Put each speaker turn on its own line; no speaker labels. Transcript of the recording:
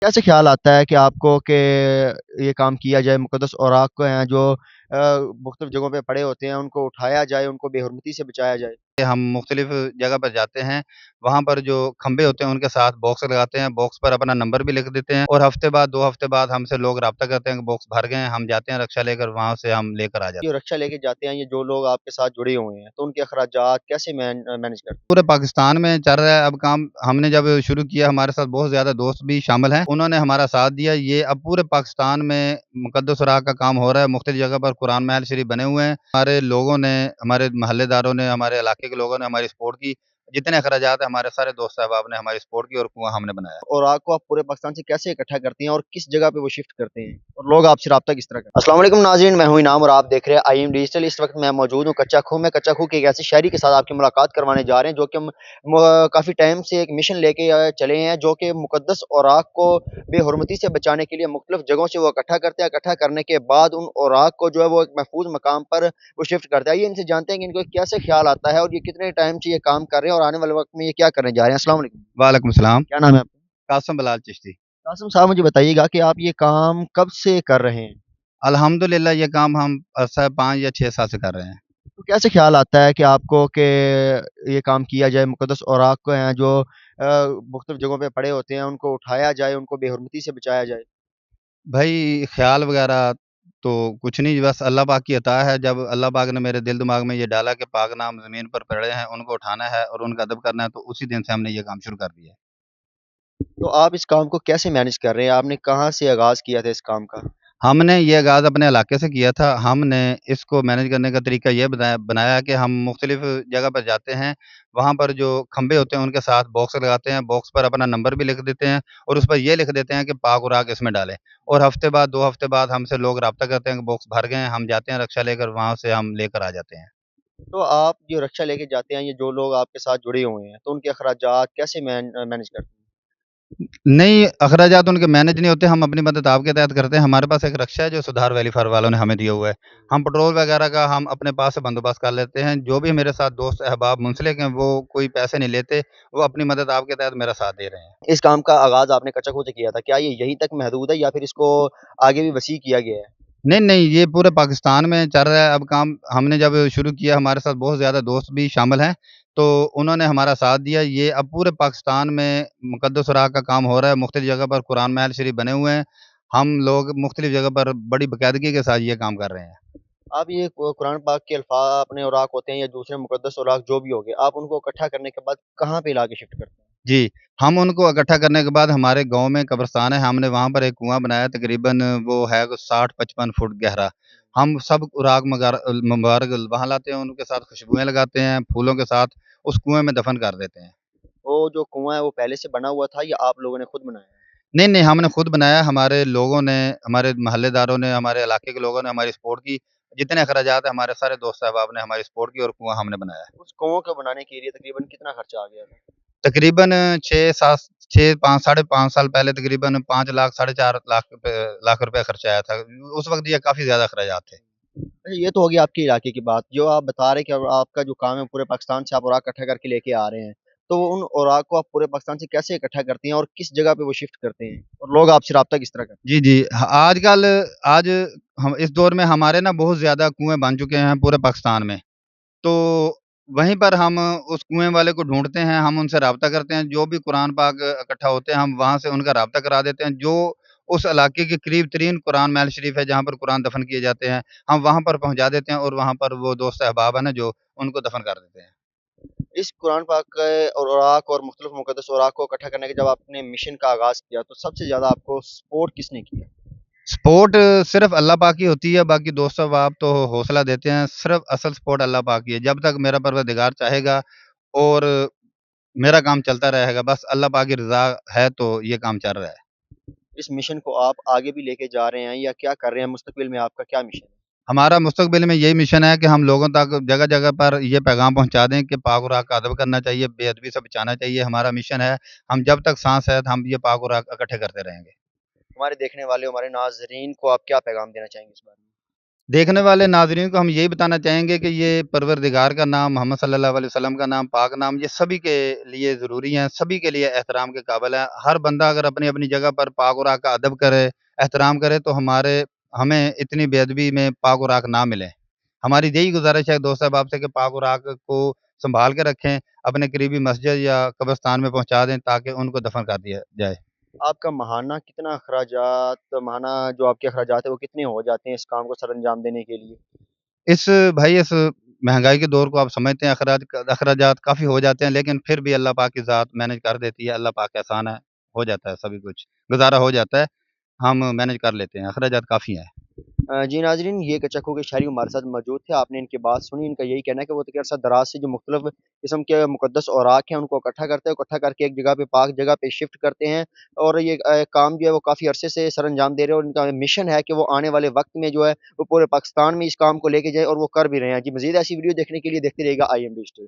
कैसे ख़्याल आता है कि आपको कि ये काम किया जाए, मुक़द्दस औराक को हैं जो मुख्तलिफ़ जगहों पे पड़े होते हैं, उनको उठाया जाए, उनको बेहुरमती से बचाया जाए?
हम मुख्तलिफ जगह पर जाते हैं, वहाँ पर जो खंभे होते हैं उनके साथ बॉक्स लगाते हैं, बॉक्स पर अपना नंबर भी लिख देते हैं और हफ़्ते बाद 2 हफ़्ते बाद हमसे लोग राब्ता करते हैं कि बॉक्स भर गए हैं, हम जाते हैं रक्शा लेकर वहाँ से हम लेकर आ जाते
जो
हैं।
रक्षा लेके जाते हैं, ये जो लोग आपके साथ जुड़े हुए हैं, तो उनके अख़राजात कैसे मैनेज करते हैं?
पूरे पाकिस्तान में चल रहा है अब काम, हमने जब शुरू किया हमारे साथ बहुत ज़्यादा दोस्त भी शामिल हैं, उन्होंने हमारा साथ दिया। ये अब पूरे पाकिस्तान में मुक़द्दस राह का काम हो रहा है, मुख्तलिफ जगह पर कुरान महल शरीफ बने हुए हैं। हमारे लोगों ने, हमारे मोहल्लेदारों ने, हमारे इलाके के लोगों ने हमारी सपोर्ट की। जितने अख़राजात हैं हमारे सारे दोस्त अहबाब ने हमारी सपोर्ट की और कुआँ हमने बनाया।
औराक को आप पूरे पाकिस्तान से कैसे इकट्ठा करती हैं और किस जगह पे वो शिफ्ट करते हैं? और लोग आपसे राब्ता किस तरह करते हैं? अस्सलाम वालेकुम नाज़रीन, मैं हूँ इनाम और आप देख रहे हैं आईएम डिजिटल। इस वक़्त मैं मौजूद हूँ कच्चा खूह में। कच्चा खूह के एक ऐसे शहरी के साथ आपकी मुलाकात करवाने जा रहे हैं, जो कि हम काफ़ी टाइम से एक मिशन लेके चले हैं, जो कि मुक़द्दस औराक को बेहुरमती से बचाने के लिए मुख्तलिफ़ जगहों से वो इकट्ठा करते हैं। इकट्ठा करने के बाद उन औराक को जो है वो एक महफूज़ मकाम पर वो शिफ्ट करता है। आइए इनसे जानते हैं कि इनको कैसे ख़्याल आता है और ये कितने टाइम से ये काम कर रहे हैं और आने वाले वक़्त में ये क्या करने जा रहे हैं? अस्सलाम वालेकुम।
वालेकुम सलाम।
क्या नाम है आपका?
कासिम बिलाल चिश्ती।
कासिम साहब, मुझे बताइएगा कि आप ये काम कब से कर रहे हैं?
अल्हम्दुलिल्लाह ये काम हम 5 या 6 साल से कर रहे हैं।
तो कैसे ख़्याल आता है कि आपको कि ये काम किया जाए, मुक़द्दस औराक को हैं जो मुख्तलिफ़ जगहों पे पड़े होते हैं, उनको उठाया जाए, उनको बेहुरमती से बचाया जाए?
भाई ख़्याल वग़ैरह तो कुछ नहीं, बस अल्लाह पाक की अता है। जब अल्लाह पाक ने मेरे दिल दिमाग में ये डाला कि पाक नाम ज़मीन पर पड़े हैं, उनको उठाना है और उनका अदब करना है, तो उसी दिन से हमने ये काम शुरू कर दिया है।
तो आप इस काम को कैसे मैनेज कर रहे हैं? आपने कहाँ से आगाज़ किया था इस काम का?
हमने ये आगाज़ अपने इलाके से किया था। हमने इसको मैनेज करने का तरीका ये बनाया कि हम मुख्तलिफ़ जगह पर जाते हैं, वहाँ पर जो खंभे होते हैं उनके साथ बॉक्स लगाते हैं, बॉक्स पर अपना नंबर भी लिख देते हैं और उस पर ये लिख देते हैं कि पाक और आग इसमें डालें। और हफ़्ते बाद 2 हफ़्ते बाद हमसे लोग राब्ता करते हैं कि बॉक्स भर गए हैं, हम जाते हैं रक्शा लेकर वहाँ से हम लेकर आ जाते हैं।
तो आप जो रक्षा लेके जाते हैं, ये जो लोग आपके साथ जुड़े हुए हैं, तो उनके अख़राजात कैसे मैनेज करते हैं?
नहीं, अख़राजात उनके मैनेज नहीं होते, हम अपनी मदद आपके तहत करते हैं। हमारे पास एक रक्षा है जो सुधार वैली फार वालों ने हमें दिया हुआ है। हम पेट्रोल वग़ैरह का हम अपने पास से बंदोबस्त कर लेते हैं। जो भी मेरे साथ दोस्त अहबाब मुंसलिक हैं, वो कोई पैसे नहीं लेते, वो अपनी मदद आपके तहत मेरा साथ दे रहे हैं।
इस काम का आगाज़ आपने कच्चा खूह से किया था। क्या ये यहीं तक महदूद है या फिर इसको आगे भी वसी किया गया है?
नहीं, नहीं, ये पूरे पाकिस्तान में चल रहा है अब काम। हमने जब शुरू किया हमारे साथ बहुत ज़्यादा दोस्त भी शामिल हैं, तो उन्होंने हमारा साथ दिया। ये अब पूरे पाकिस्तान में मुक़द्दस राह का काम हो रहा है, मुख्तलिफ जगह पर कुरान महल शरीफ बने हुए हैं। हम लोग मुख्तलिफ जगह पर बड़ी बाकायदगी के साथ ये काम कर रहे हैं।
आप ये कुरान पाक के अपने औराक होते हैं या दूसरे मुक़द्दस औराक जो भी हो गए, आप उनको इकट्ठा करने के बाद कहाँ पे लाके शिफ्ट करते हैं?
जी, हम उनको इकट्ठा करने के बाद हमारे गाँव में कब्रिस्तान है, हमने वहाँ पर एक कुआँ बनाया, तकरीबन वो है 60-55 फुट गहरा। हम सब राग मुबारक वहाँ लाते हैं, उनके साथ खुशबुएँ लगाते हैं, फूलों के साथ उस कुएँ में दफ़न कर देते हैं।
वो जो कुआँ है वो पहले से बना हुआ था या आप लोगों ने खुद बनाया है?
नहीं, नहीं, हमने खुद बनाया, हमारे लोगों ने, हमारे मोहल्लेदारों ने, हमारे इलाके के लोगों ने हमारी सपोर्ट की। जितने अख़राजात हैं हमारे सारे दोस्त अहबाब ने हमारी सपोर्ट की और कुआँ हमने बनाया है।
उस कुआँ को बनाने के लिए तकरीबन कितना खर्चा आ गया था?
तकरीबन 6-7 6 5 साढ़े 5 साल पहले तकरीबन 5 लाख, साढ़े 4 लाख रुपए खर्चा आया था। उस वक़्त ये काफ़ी ज़्यादा अख़राजात थे।
अच्छा, ये तो हो गई आपके इलाके की बात। जो आप बता रहे हैं कि अब आपका जो काम है पूरे पाकिस्तान से आप औराक इकट्ठा करके लेके आ रहे हैं। तो उन औराक को आप पूरे पाकिस्तान से कैसे इकट्ठा करती हैं और किस जगह पे वो शिफ्ट करते हैं? और लोग आपसे राब्ता किस तरह करते हैं?
जी, जी। आजकल आज हम इस दौर में हमारे ना बहुत ज़्यादा कुएँ बन चुके हैं पूरे पाकिस्तान में। तो वहीं पर हम उस कुएँ वाले को ढूँढते हैं, हम उनसे राब्ता करते हैं, जो भी कुरान पाक इकट्ठा होते हैं, हम वहाँ से उनका राब्ता करा देते हैं। जो उस इलाके के करीब-तरीन कुरान महल शरीफ है, जहाँ पर कुरान दफ़न किए जाते हैं, हम वहाँ पर पहुँचा देते हैं और वहाँ पर वो दोस्त अहबाब हैं ना जो, उनको दफ़न कर देते हैं।
इस कुरान पाक के और औराक और मुख्तलिफ मुक़द्दस औराक को इकट्ठा करने के जब आपने मिशन का आगाज़ किया, तो सबसे ज़्यादा आपको सपोर्ट किसने किया?
सपोर्ट सिर्फ़ अल्लाह पाक की होती है, बाकी दोस्त अहबाब तो हौसला देते हैं, सिर्फ़ असल सपोर्ट अल्लाह पाक की है। जब तक मेरा परवरदिगार चाहेगा और मेरा काम चलता रहेगा, बस अल्लाह पाक की रज़ा है तो ये काम चल रहा है।
इस मिशन को आप आगे भी लेके जा रहे हैं या क्या कर रहे हैं? मुस्तक़बिल में आपका क्या मिशन है?
हमारा मुस्तक़बिल में यही मिशन है कि हम लोगों तक जगह-जगह पर ये पैगाम पहुँचा दें कि पाक और का अदब करना चाहिए, बेअदबी से बचाना चाहिए, हमारा मिशन है। हम जब तक साँस है, हम ये पाक और इकट्ठे करते रहेंगे।
हमारे देखने वाले, हमारे नाज़रीन को आप क्या पैगाम देना चाहेंगे इस बारे में?
देखने वाले नाज़रीन को हम यही बताना चाहेंगे कि ये परवरदिगार का नाम, मोहम्मद सल्लल्लाहु अलैहि वसल्लम का नाम, पाक नाम, ये सभी के लिए ज़रूरी हैं, सभी के लिए एहतराम के काबिल है। हर बंदा अगर अपनी-अपनी जगह पर पाक और राक का अदब करे, एहतराम करे, तो हमें इतनी बेअदबी में पाक और राक ना मिले। हमारी यही गुज़ारिश है दोस्त साहब आपसे कि पाक और राक को सँभाल के रखें, अपने करीबी मस्जिद या कब्रिस्तान में पहुँचा दें ताकि उनको दफ़न कर दिया जाए।
आपका माहाना कितना अखराजात माहाना जो आपके अखराजात है वो कितने हो जाते हैं इस काम को सरअंजाम देने के लिए?
इस महँगाई के दौर को आप समझते हैं, अखराजात काफ़ी हो जाते हैं, लेकिन फिर भी अल्लाह पाक की ज़ात मैनेज कर देती है, अल्लाह पाक का एहसान है, हो जाता है सभी कुछ, गुज़ारा हो जाता है, हम मैनेज कर लेते हैं, अखराजात काफ़ी हैं।
जी नाज़रीन, ये कच्चा-खो के शहरी हमारे साथ मौजूद थे। आपने इनकी बात सुनी, इनका यही कहना है कि वो तकरीबन अरसा दराज से जो मुख्तलिफ़ किस्म के मुक़द्दस औराक हैं, उनको इकट्ठा करते हैं, इकट्ठा करके एक जगह पे पाक जगह पे शिफ्ट करते हैं और ये काम जो है वो काफ़ी अरसे से सरअंजाम दे रहे हैं और इनका मिशन है कि वो आने वाले वक़्त में जो है, वो पूरे पाकिस्तान में इस काम को लेके जाएँ और वो कर भी रहे हैं। जी, मज़ीद ऐसी वीडियो देखने के लिए देखते रहिएगा IM डिजिटल।